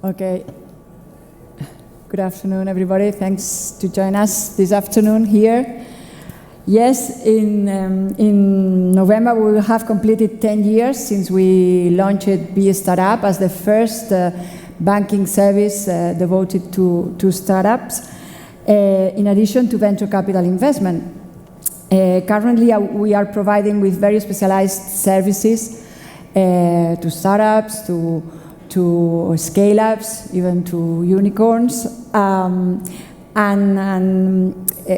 Okay. Good afternoon, everybody. Thanks to join us this afternoon here. Yes, in November we will have completed 10 years since we launched Be a Startup as the first banking service devoted to startups, in addition to venture capital investment. Currently, we are providing with very specialized services to startups, to scale-ups, even to unicorns.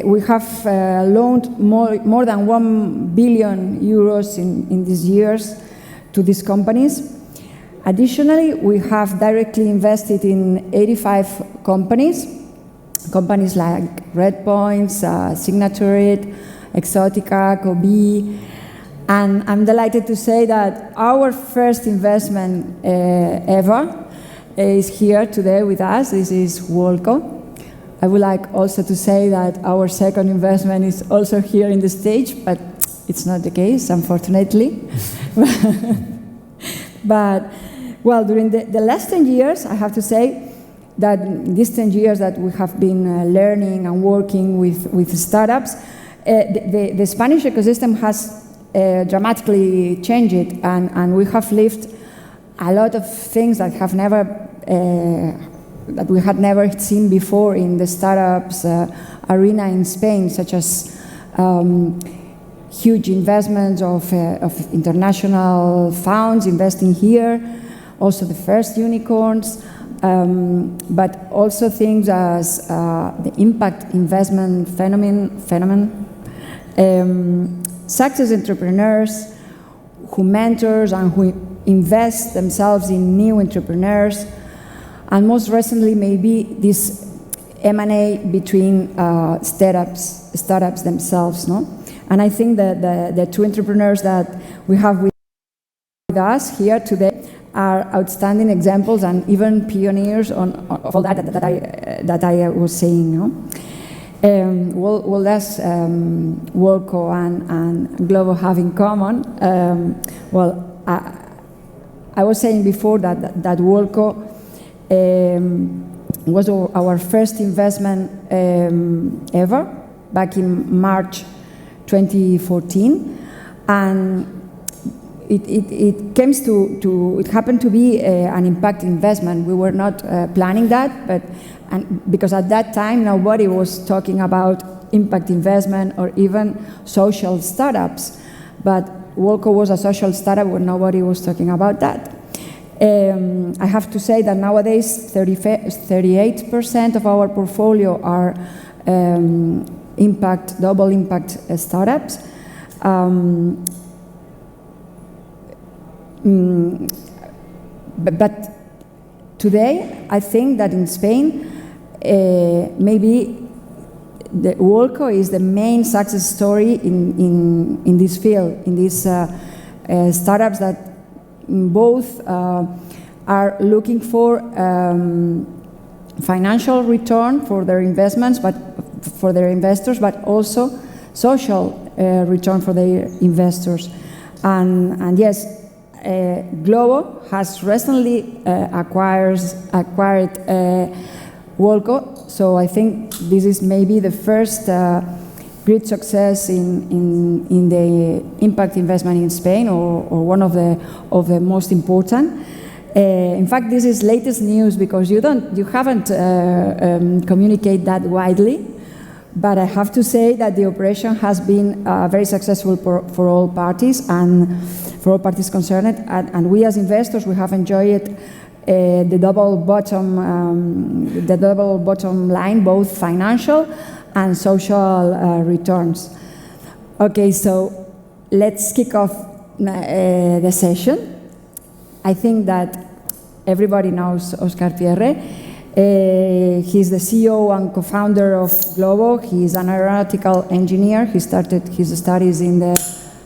We have loaned more than 1 billion euros in these years to these companies. Additionally, we have directly invested in 85 companies like Redpoints, Signatured, Exotica, Cobee. And I'm delighted to say that our first investment ever is here today with us. This is Wallco. I would like also to say that our second investment is also here in the stage, but it's not the case, unfortunately. But, well, during the last 10 years, I have to say that these 10 years that we have been learning and working with startups, the Spanish ecosystem has dramatically changed, and we have lived a lot of things that have never that we had never seen before in the startups arena in Spain, such as huge investments of international funds investing here, also the first unicorns, but also things as the impact investment phenomenon. Success entrepreneurs who mentors and who invest themselves in new entrepreneurs, and most recently maybe this M&A between startups themselves, no? And I think that the two entrepreneurs that we have with us here today are outstanding examples and even pioneers of all that I was saying, no? What does Wallco and Glovo have in common? I was saying before that Wallco was our first investment ever, back in March 2014, and it happened to be an impact investment. We were not planning that, because at that time nobody was talking about impact investment or even social startups. But Wallco was a social startup when nobody was talking about that. I have to say that nowadays 38% of our portfolio are double impact startups. But today, I think that in Spain, maybe the Wallco is the main success story in this field, in these startups that both are looking for financial return for their investments, but for their investors, but also social return for their investors. And yes, Glovo has recently acquired Wallco, so I think this is maybe the first great success in the impact investment in Spain, or one of the most important. In fact, this is latest news because you haven't communicated that widely, but I have to say that the operation has been very successful for all parties and for all parties concerned, and we as investors, we have enjoyed the double bottom line, both financial and social returns. Okay, so let's kick off the session. I think that everybody knows Oscar Pierre. He's the CEO and co-founder of Glovo. He's an aeronautical engineer. He started his studies in the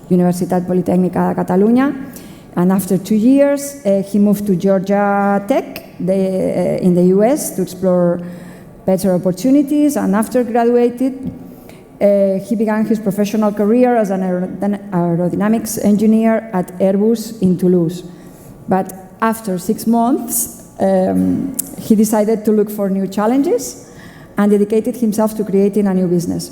Universitat Politècnica de Catalunya, and after 2 years, he moved to Georgia Tech in the US to explore better opportunities, and after graduated, he began his professional career as an aerodynamics engineer at Airbus in Toulouse. But after 6 months, he decided to look for new challenges and dedicated himself to creating a new business.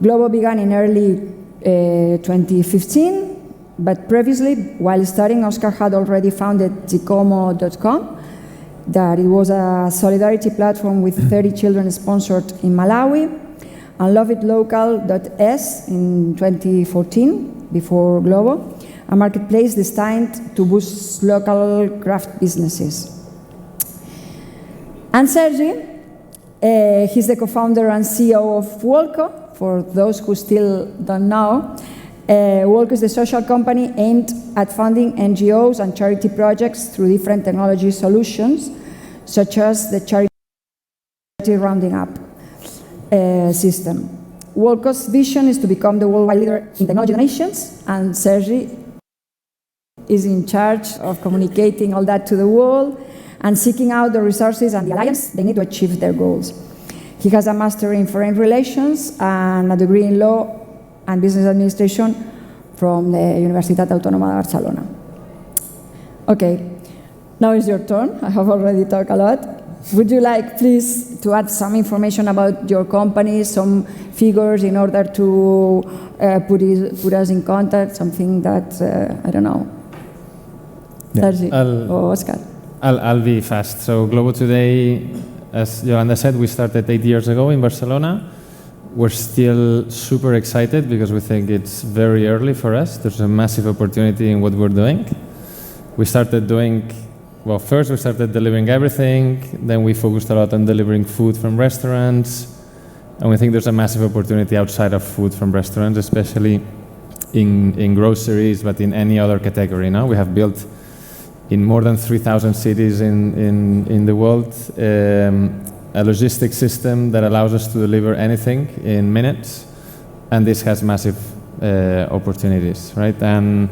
Glovo began in early 2015, but previously, while studying, Oscar had already founded Zicomo.com, that it was a solidarity platform with 30 children sponsored in Malawi, and LoveItLocal.es in 2014, before Glovo, a marketplace destined to boost local craft businesses. And Sergi, he's the co-founder and CEO of Wolko. For those who still don't know, Wolko is the social company aimed at funding NGOs and charity projects through different technology solutions, such as the charity rounding up system. Wolko's vision is to become the worldwide leader in technology donations, and Sergi is in charge of communicating all that to the world and seeking out the resources and the alliance they need to achieve their goals. He has a master in foreign relations and a degree in law and business administration from the Universitat Autònoma de Barcelona. Okay, now is your turn. I have already talked a lot. Would you like, please, to add some information about your company, some figures in order to put us in contact, something that, I don't know, Sergi or Oscar? I'll be fast. So Glovo today, as Yolanda said, we started 8 years ago in Barcelona. We're still super excited because we think it's very early for us. There's a massive opportunity in what we're doing. We started doing, well, first we started delivering everything, then we focused a lot on delivering food from restaurants, and we think there's a massive opportunity outside of food from restaurants, especially in groceries, but in any other category. Now we have built in more than 3,000 cities in the world, a logistics system that allows us to deliver anything in minutes, and this has massive opportunities, right? And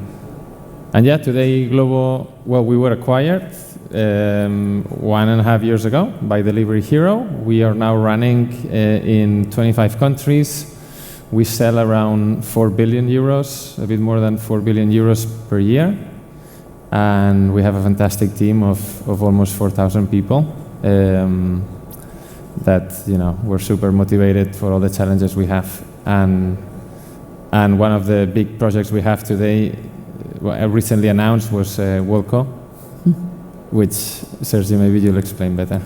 yeah, today Glovo, well, we were acquired 1.5 years ago by Delivery Hero. We are now running in 25 countries. We sell around 4 billion euros, a bit more than 4 billion euros per year. And we have a fantastic team of almost 4,000 people that, you know, we're super motivated for all the challenges we have. And one of the big projects we have today, recently announced, was Wolko, which, Sergi, maybe you'll explain better.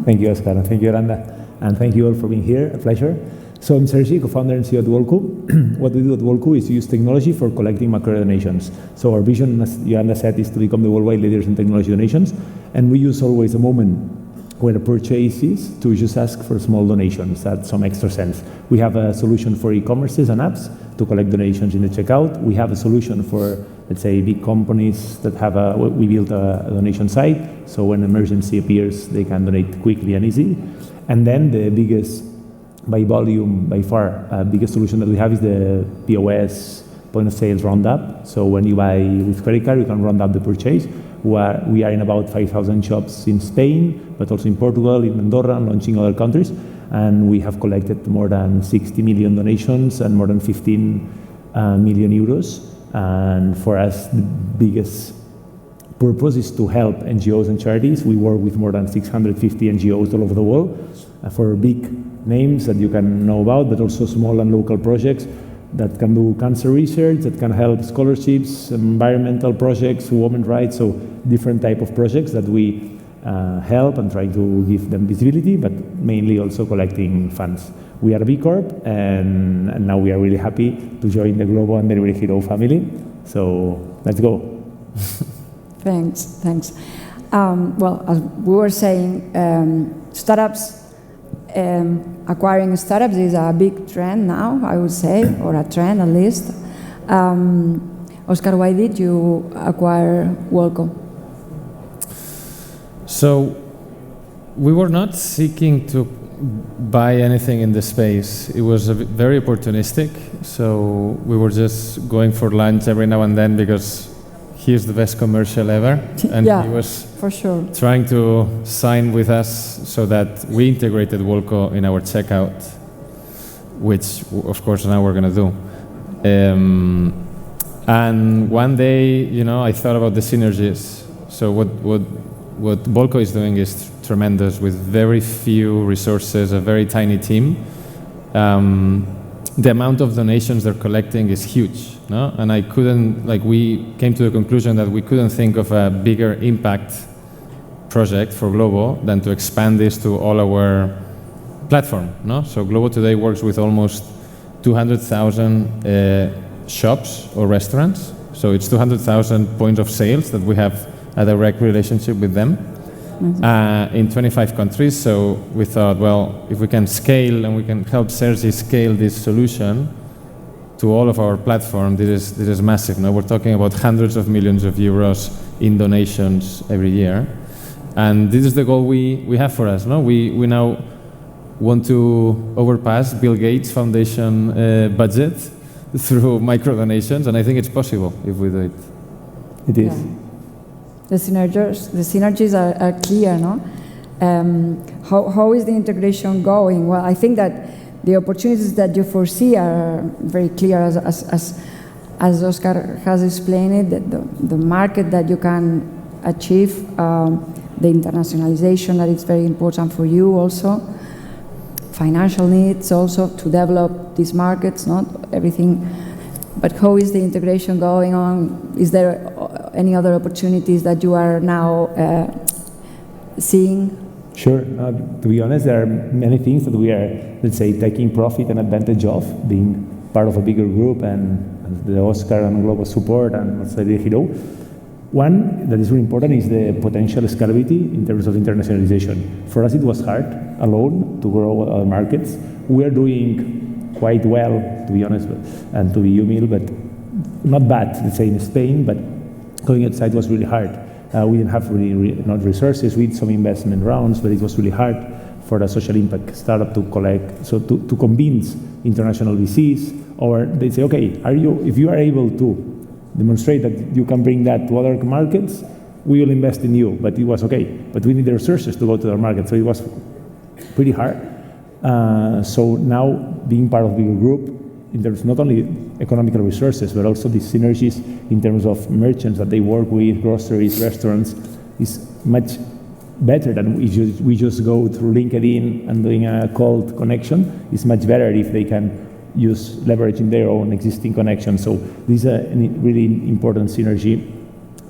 Thank you, Oscar, and thank you, Yolanda, and thank you all for being here. A pleasure. So I'm Sergi, co-founder and CEO at Wolko. What we do at Wolko is use technology for collecting macro donations. So our vision, as Yolanda said, is to become the worldwide leaders in technology donations, and we use always a moment where a purchase is to just ask for small donations at some extra cents. We have a solution for e-commerces and apps to collect donations in the checkout. We have a solution for, let's say, big companies that have we built a donation site, so when an emergency appears, they can donate quickly and easy. And then the biggest, by volume, by far, biggest solution that we have is the POS, point of sales roundup. So when you buy with credit card, you can round up the purchase. We are in about 5,000 shops in Spain, but also in Portugal, in Andorra, and launching other countries. And we have collected more than 60 million donations and more than 15 million euros. And for us, the biggest purpose is to help NGOs and charities. We work with more than 650 NGOs all over the world for big names that you can know about, but also small and local projects that can do cancer research, that can help scholarships, environmental projects, women's rights, so different type of projects that we help and try to give them visibility, but mainly also collecting funds. We are a B Corp, and now we are really happy to join the Glovo and Delivery Hero family. So let's go. Thanks. Well, as we were saying, startups, acquiring startups is a big trend now, I would say, or a trend at least. Oscar, why did you acquire Wolko? So we were not seeking to buy anything in the space. It was very opportunistic. So we were just going for lunch every now and then because he's the best commercial ever, and yeah, he was for sure trying to sign with us so that we integrated Wolko in our checkout, which of course now we're going to do. And one day, you know, I thought about the synergies. So what what Volco is doing is tremendous with very few resources, a very tiny team. The amount of donations they're collecting is huge, no? And we came to the conclusion that we couldn't think of a bigger impact project for Glovo than to expand this to all our platform, no? So Glovo today works with almost 200,000 shops or restaurants. So it's 200,000 points of sales that we have a direct relationship with them. In 25 countries. So we thought, well, if we can scale and we can help Sergi scale this solution to all of our platform, this is massive. Now we're talking about hundreds of millions of euros in donations every year. And this is the goal we have for us. No? We now want to overpass Bill Gates Foundation budget through micro donations, and I think it's possible if we do it. It is. Yeah. The synergies are clear, no? How is the integration going? Well, I think that the opportunities that you foresee are very clear, as Oscar has explained it, the market that you can achieve, the internationalization that is very important for you also, financial needs also to develop these markets, not everything. But how is the integration going on? Is there any other opportunities that you are now seeing? Sure. To be honest, there are many things that we are, let's say, taking profit and advantage of, being part of a bigger group and the Oscar and Glovo support and also the Hero. One that is really important is the potential scalability in terms of internationalization. For us, it was hard alone to grow other markets. We are doing quite well, to be honest, and to be humble, but not bad, let's say, in Spain, but going outside was really hard. We didn't have really not resources. We did some investment rounds, but it was really hard for a social impact startup to collect, so to convince international VCs, or they say, okay, if you are able to demonstrate that you can bring that to other markets, we will invest in you. But it was okay, but we need the resources to go to their market, so it was pretty hard. So now, being part of a bigger group, in terms not only economical resources, but also the synergies in terms of merchants that they work with, groceries, restaurants, is much better than we just go through LinkedIn and doing a cold connection. It's much better if they can use leveraging their own existing connections. So this is a really important synergy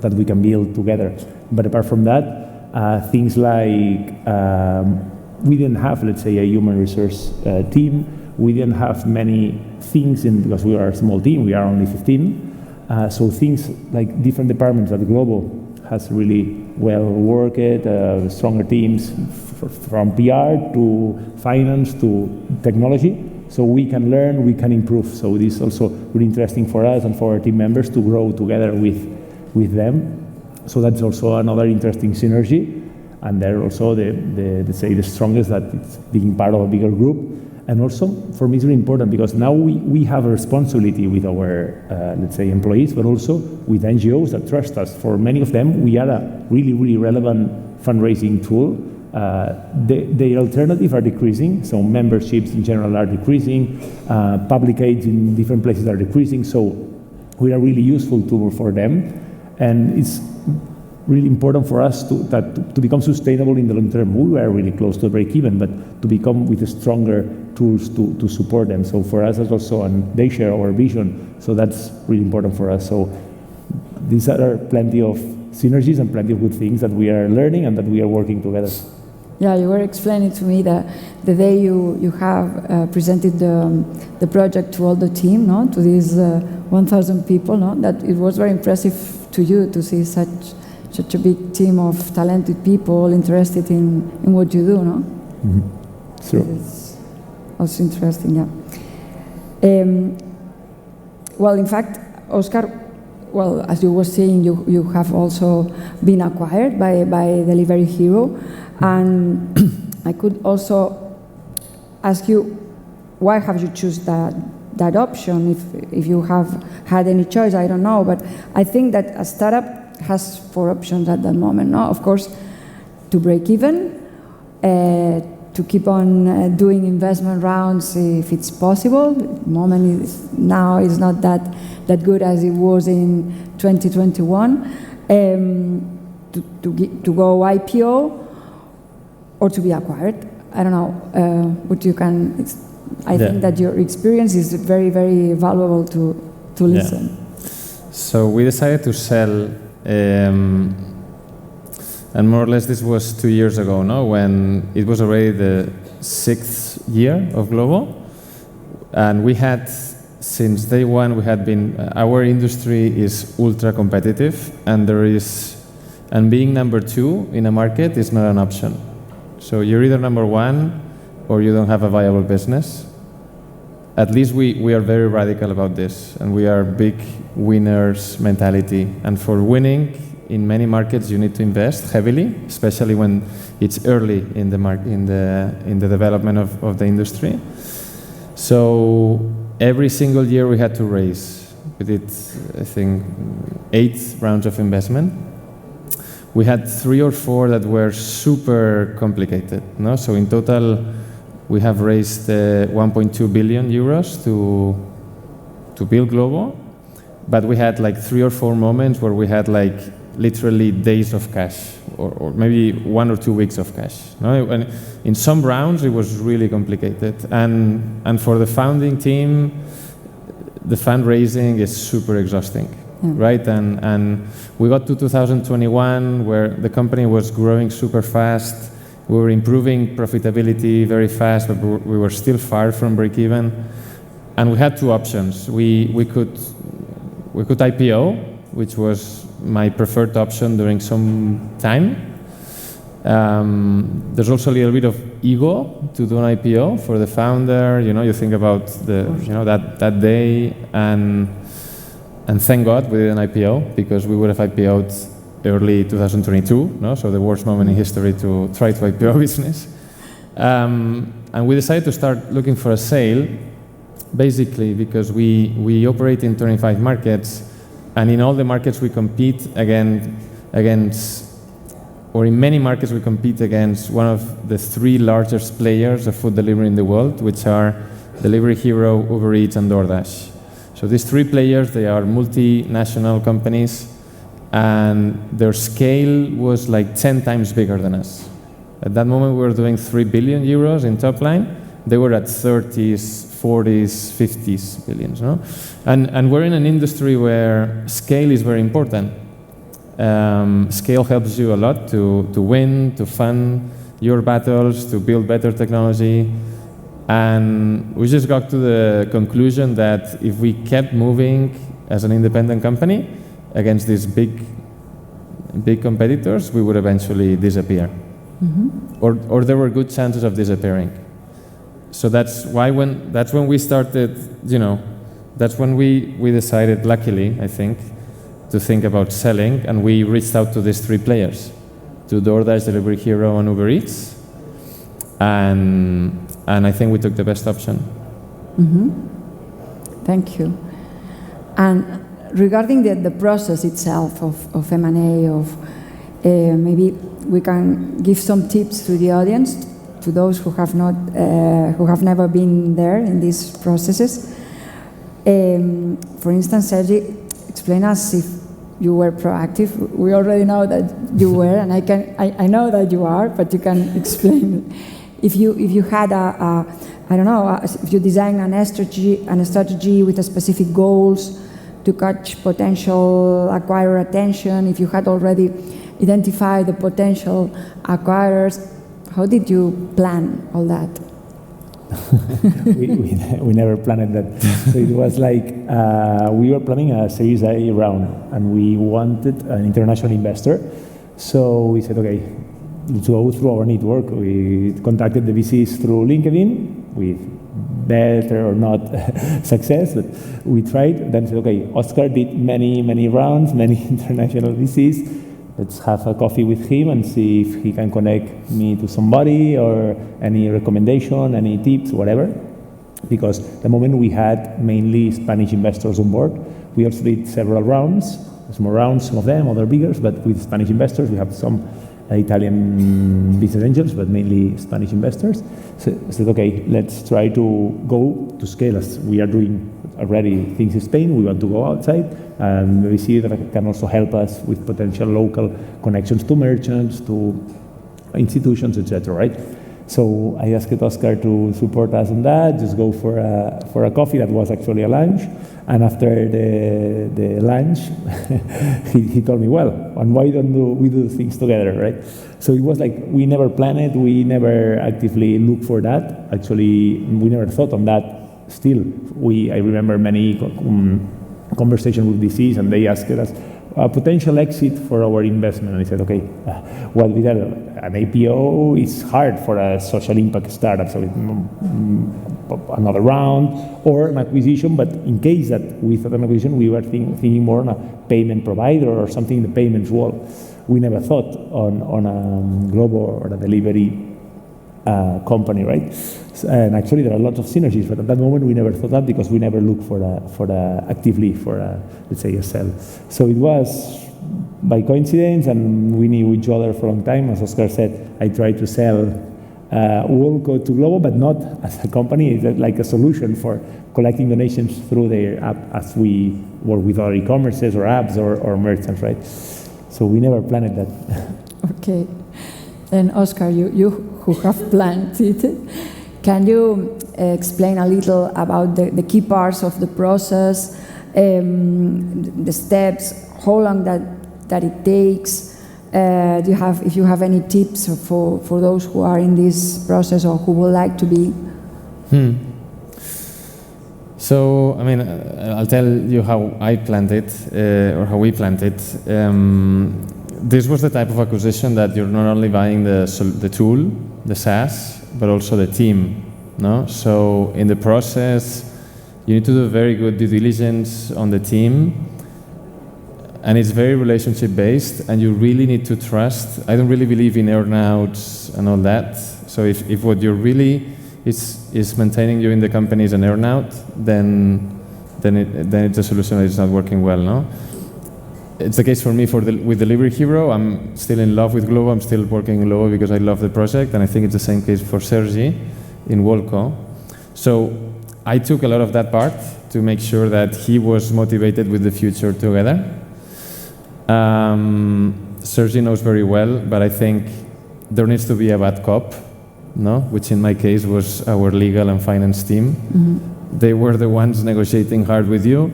that we can build together. But apart from that, things like we didn't have, let's say, a human resource team. We didn't have many things because we are a small team. We are only 15. So things like different departments at Glovo has really well worked, stronger teams from PR to finance to technology. So we can learn, we can improve. So this is also really interesting for us and for our team members to grow together with them. So that's also another interesting synergy. And they're also the strongest, that it's being part of a bigger group. And also, for me, it's really important because now we have a responsibility with our, let's say, employees, but also with NGOs that trust us. For many of them, we are a really, really relevant fundraising tool. The alternatives are decreasing, so memberships in general are decreasing, public aids in different places are decreasing, so we are really useful tool for them. And it's really important for us to become sustainable in the long term. We were really close to break even, but to become with stronger tools to support them. So for us, it's also, and they share our vision. So that's really important for us. So these are plenty of synergies and plenty of good things that we are learning and that we are working together. Yeah, you were explaining to me that the day you have presented the project to all the team, no, to these 1,000 people, no, that it was very impressive to you to see such a big team of talented people interested in what you do, no? Mm-hmm. Sure. It's also interesting, yeah. Well, in fact, Oscar, well, as you were saying, you have also been acquired by Delivery Hero, and I could also ask you, why have you chosen that option? If you have had any choice, I don't know, but I think that a startup has 4 options at that moment. No, of course, to break even, to keep on doing investment rounds if it's possible. The moment now is not that good as it was in 2021. to go IPO or to be acquired. I don't know, but you can. I think that your experience is very, very valuable to listen. Yeah. So we decided to sell, and more or less this was 2 years ago, no? When it was already the 6th year of Glovo, and we had, since day one, we had been, our industry is ultra competitive, and being number 2 in a market is not an option. So you're either number 1 or you don't have a viable business. At least we are very radical about this, and we are big winners mentality. And for winning in many markets, you need to invest heavily, especially when it's early in the development of the industry. So every single year we had to raise. We did, I think, 8 rounds of investment. We had 3 or 4 that were super complicated. No? So in total, we have raised 1.2 billion euros to build Glovo, but we had like 3 or 4 moments where we had like literally days of cash, or maybe 1 or 2 weeks of cash. No? And in some rounds, it was really complicated. And for the founding team, the fundraising is super exhausting, right? And we got to 2021, where the company was growing super fast. We were improving profitability very fast, but we were still far from break even. And we had 2 options. We could IPO, which was my preferred option during some time. There's also a little bit of ego to do an IPO for the founder. You think about that day, and thank God we did an IPO, because we would have IPO'd early 2022, no? So the worst moment in history to try to IPO a business. And we decided to start looking for a sale, basically because we operate in 25 markets, and in all the markets we compete against, or in many markets we compete against one of the 3 largest players of food delivery in the world, which are Delivery Hero, Uber Eats, and DoorDash. So these 3 players, they are multinational companies, and their scale was like 10 times bigger than us. At that moment, we were doing 3 billion euros in top line. They were at 30s, 40s, 50s billions. No? And we're in an industry where scale is very important. Scale helps you a lot to win, to fund your battles, to build better technology. And we just got to the conclusion that if we kept moving as an independent company against these big competitors, we would eventually disappear. Or there were good chances of disappearing. So that's when we started, that's when we decided, luckily, I think, to think about selling, and we reached out to these 3 players, to DoorDash, Delivery Hero, and Uber Eats. And I think we took the best option. Thank you. And regarding the process itself of M&A, maybe we can give some tips to the audience, to those who have never been there in these processes. For instance, Sergi, explain us if you were proactive. We already know that you were, and I know that you are, but you can explain if you had if you designed a strategy with a specific goals to catch potential acquirer attention, if you had already identified the potential acquirers, how did you plan all that? we never planned that. So it was like we were planning a Series A round, and we wanted an international investor. So we said, okay, let's go through our network. We contacted the VCs through LinkedIn with better or not success, but we tried. Then said, okay, Oscar did many rounds, many international VCs. Let's have a coffee with him and see if he can connect me to somebody, or any recommendation, any tips, whatever. Because the moment we had mainly Spanish investors on board, we also did several rounds, small rounds, some of them, other bigger, but with Spanish investors, we have some Italian business angels, but mainly Spanish investors. So I said, okay, let's try to go to scale as we are doing already things in Spain. We want to go outside, and we see that it can also help us with potential local connections to merchants, to institutions, etc. Right? So I asked Oscar to support us on that. Just go for a coffee. That was actually a lunch. And after the lunch, he told me, well, and why don't we do things together, right? So it was like we never planned it. We never actively looked for that. Actually, we never thought on that. Still, I remember many conversations with DCs, and they asked us a potential exit for our investment. And I said, okay, what we did, an IPO is hard for a social impact startup, so another round or an acquisition. But in case that we thought an acquisition, we were thinking more on a payment provider or something in the payments world. We never thought on a global or a delivery company, right? And actually, there are lots of synergies, but at that moment, we never thought that because we never looked actively for let's say, a sell. So it was by coincidence, and we knew each other for a long time. As Oscar said, I tried to sell Wallco to Glovo, but not as a company. It's like a solution for collecting donations through their app, as we work with our e-commerces or apps or merchants, right? So we never planned that. Okay. And Oscar, you who have planned it, can you explain a little about the key parts of the process, the steps, how long that it takes? If you have any tips for those who are in this process or who would like to be? So, I mean, I'll tell you how I planned it, or how we planned it. This was the type of acquisition that you're not only buying the tool, the SaaS, but also the team. No? So in the process, you need to do very good due diligence on the team, and it's very relationship based, and you really need to trust. I don't really believe in earnouts and all that. So if what you're really is maintaining you in the company is an earnout, then it's a solution that is not working well. No. It's the case for me with Delivery Hero. I'm still in love with Glovo. I'm still working in Glovo because I love the project, and I think it's the same case for Sergi in Wallco. So I took a lot of that part to make sure that he was motivated with the future together. Sergi knows very well, but I think there needs to be a bad cop, no? Which in my case was our legal and finance team. Mm-hmm. They were the ones negotiating hard with you,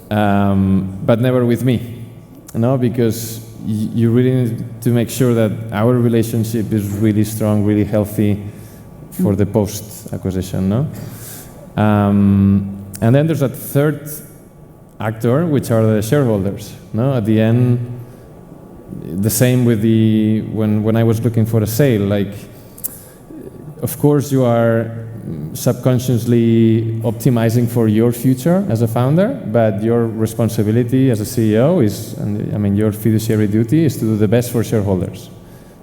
but never with me. No, because you really need to make sure that our relationship is really strong, really healthy for the post-acquisition, no? And then there's a third actor, which are the shareholders, no? At the end, the same with when I was looking for a sale, like, of course you are subconsciously optimizing for your future as a founder, but your responsibility as a CEO is, and I mean, your fiduciary duty is to do the best for shareholders.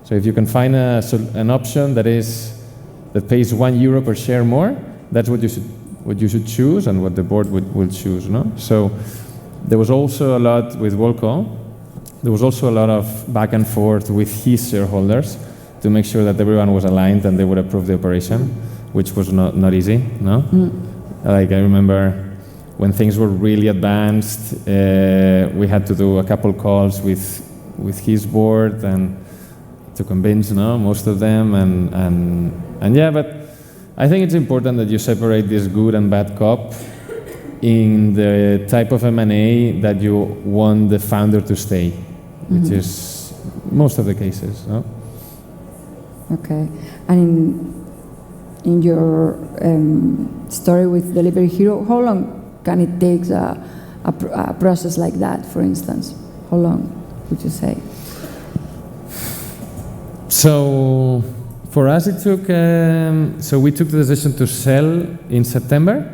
So if you can find an option that pays €1 per share more, that's what you should choose, and what the board will choose. No? So there was also a lot with Wallco. There was also a lot of back and forth with his shareholders to make sure that everyone was aligned and they would approve the operation, which was not easy. No, like I remember when things were really advanced, we had to do a couple calls with his board and to convince most of them, and yeah, but I think it's important that you separate this good and bad cop in the type of M&A that you want the founder to stay, which is most of the cases. No? Okay, and in your story with Delivery Hero, how long can it take a process like that, for instance? How long would you say? So for us it took, so we took the decision to sell in September.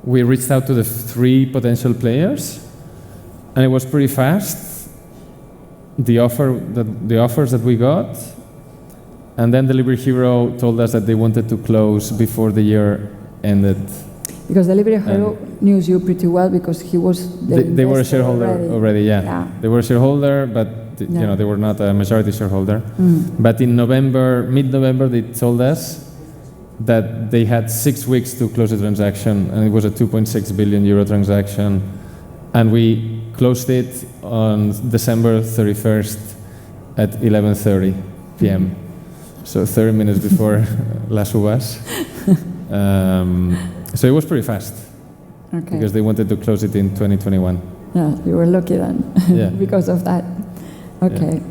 We reached out to the 3 potential players, and it was pretty fast, the offers that we got. And then Delivery Hero told us that they wanted to close before the year ended. Because Delivery Hero knew you pretty well because he was they were a shareholder already, yeah. They were a shareholder, but they were not a majority shareholder. But in mid-November, they told us that they had 6 weeks to close the transaction, and it was a 2.6 billion euro transaction. And we closed it on December 31st at 11:30 p.m. So 30 minutes before Las Uvas. So it was pretty fast, because they wanted to close it in 2021. Yeah, you were lucky then, because of that. Okay.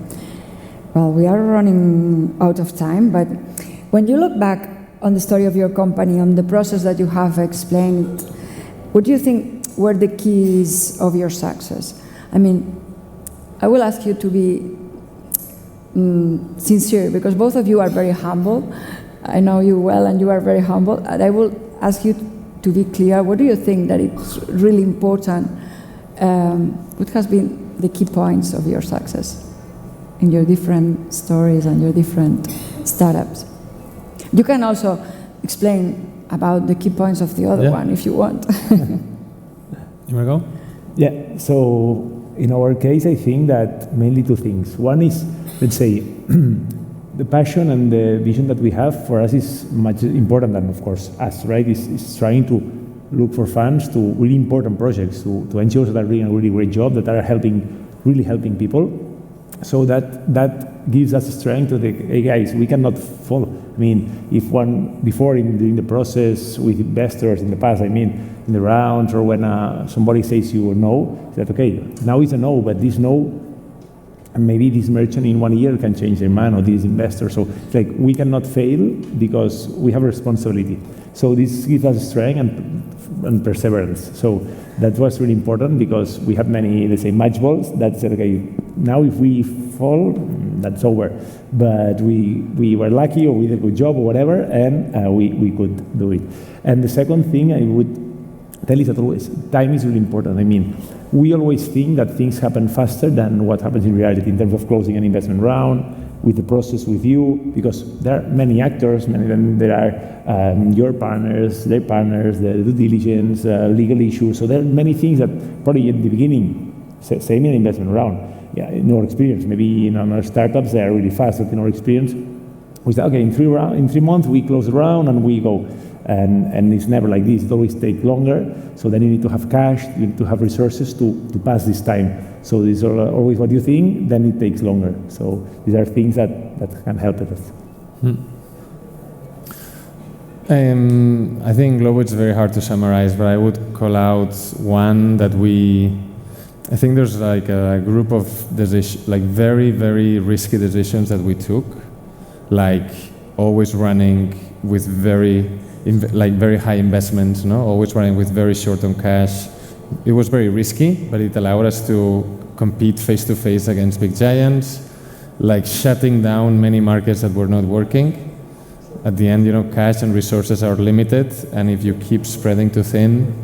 Well, we are running out of time, but when you look back on the story of your company, on the process that you have explained, what do you think were the keys of your success? I mean, I will ask you to be sincere, because both of you are very humble. I know you well, and you are very humble. And I will ask you to be clear. What do you think that it's really important? What has been the key points of your success in your different stories and your different startups? You can also explain about the key points of the other one if you want. You want to go? Yeah, so in our case, I think that mainly two things. One is, let's say, the passion and the vision that we have for us is much important than, of course, us, right? Is trying to look for funds to really important projects, to NGOs that are doing a really great job, that are really helping people. So that gives us strength to think, hey guys, we cannot follow. I mean, if during the process with investors in the past, I mean, in the rounds or when somebody says you a no, that okay, now it's a no, but this no, and maybe this merchant in 1 year can change their mind, or this investor. So it's like we cannot fail because we have a responsibility. So this gives us strength and perseverance. So that was really important, because we have many, let's say, match balls that said, okay, now if we fall, that's over. But we were lucky, or we did a good job, or whatever, and we could do it. And the second thing I would tell is that always time is really important. I mean, we always think that things happen faster than what happens in reality in terms of closing an investment round, with the process with you, because there are many actors, many of them, there are your partners, their partners, the due diligence, legal issues. So there are many things that probably at the beginning, same in an investment round, in our experience, maybe in our startups they are really fast, but in our experience, we say, okay, in 3 months we close the round and we go. And it's never like this, it always takes longer. So then you need to have cash, you need to have resources to pass this time. So these are always what you think, then it takes longer. So these are things that can help us. I think Glovo, it's very hard to summarize, but I would call out one that I think there's like a group of very, very risky decisions that we took, like always running with very high investments, always running with very short-term cash. It was very risky, but it allowed us to compete face-to-face against big giants, like shutting down many markets that were not working. At the end, cash and resources are limited, and if you keep spreading too thin,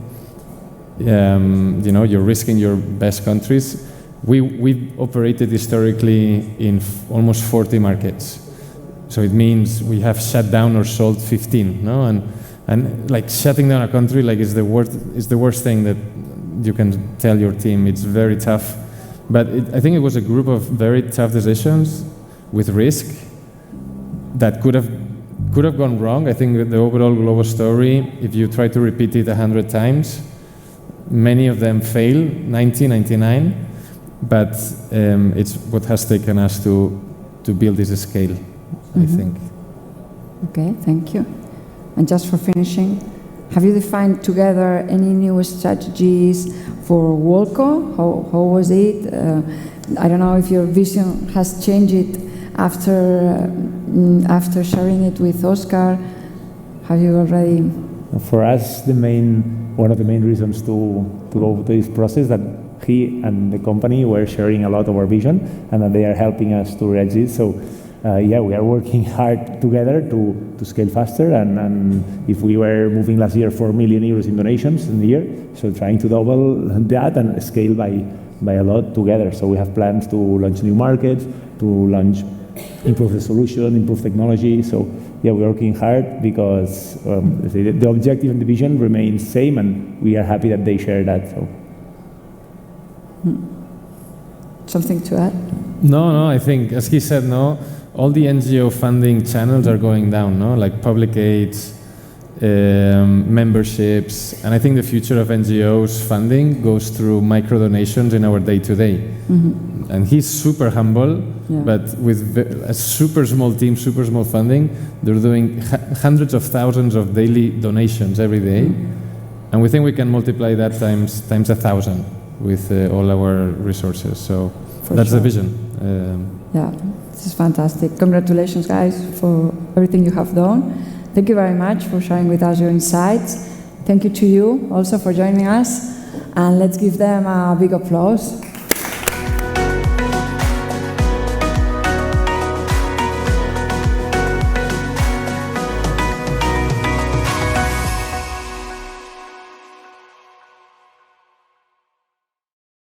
you're risking your best countries. We operated historically in almost 40 markets. So it means we have shut down or sold 15, and like shutting down a country is the worst thing that you can tell your team. It's very tough, but I think it was a group of very tough decisions with risk that could have gone wrong. I think the overall Glovo story, if you try to repeat it 100 times, many of them fail, 99, but it's what has taken us to build this scale. I think. Okay, thank you. And just for finishing, have you defined together any new strategies for Wallco? How was it? I don't know if your vision has changed after sharing it with Oscar. Have you already? For us, one of the main reasons to go through this process that he and the company were sharing a lot of our vision, and that they are helping us to reach it. So. We are working hard together to scale faster, and if we were moving last year 4 million euros in donations in the year, so trying to double that and scale by a lot together. So we have plans to launch new markets, to improve the solution, improve technology. So we're working hard because the objective and the vision remains same, and we are happy that they share that. So. Something to add? No, I think, as he said, no, all the NGO funding channels are going down, no, like public aids, memberships, and I think the future of NGOs funding goes through micro donations in our day-to-day. Mm-hmm. And he's super humble, but with a super small team, super small funding, they're doing hundreds of thousands of daily donations every day. Mm-hmm. And we think we can multiply that times 1,000 with all our resources. So that's the vision. Yeah, this is fantastic. Congratulations, guys, for everything you have done. Thank you very much for sharing with us your insights. Thank you to you also for joining us. And let's give them a big applause.